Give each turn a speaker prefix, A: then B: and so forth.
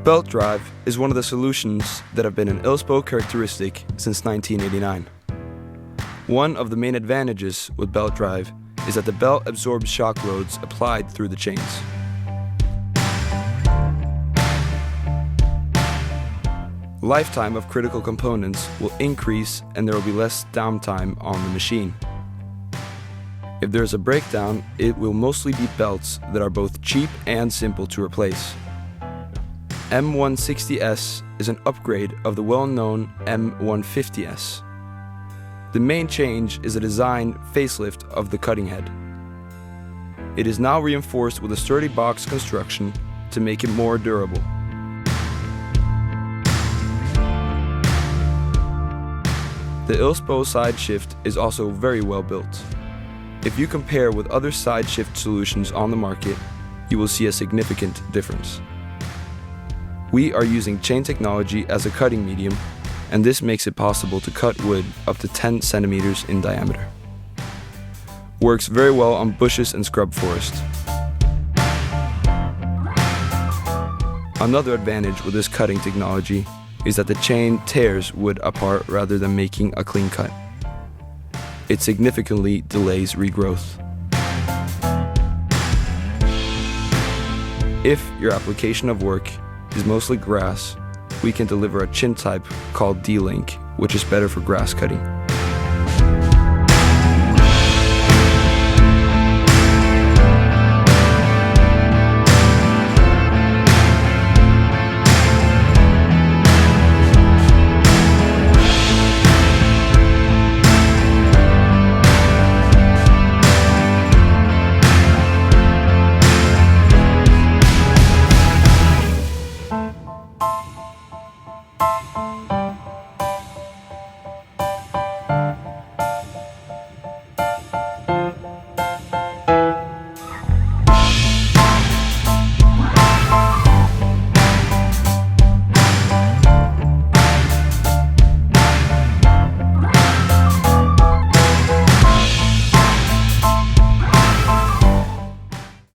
A: Belt drive is one of the solutions that have been an Ilsbo characteristic since 1989. One of the main advantages with belt drive is that the belt absorbs shock loads applied through the chains. Lifetime of critical components will increase and there will be less downtime on the machine. If there is a breakdown, it will mostly be belts that are both cheap and simple to replace. M160S is an upgrade of the well-known M150S. The main change is a design facelift of the cutting head. It is now reinforced with a sturdy box construction to make it more durable. The Ilsbo sideshift is also very well built. If you compare with other sideshift solutions on the market, you will see a significant difference. We are using chain technology as a cutting medium, and this makes it possible to cut wood up to 10 centimeters in diameter. Works very well on bushes and scrub forest. Another advantage with this cutting technology is that the chain tears wood apart rather than making a clean cut. It significantly delays regrowth. If your application of work is mostly grass, we can deliver a chin type called D-Link, which is better for grass cutting.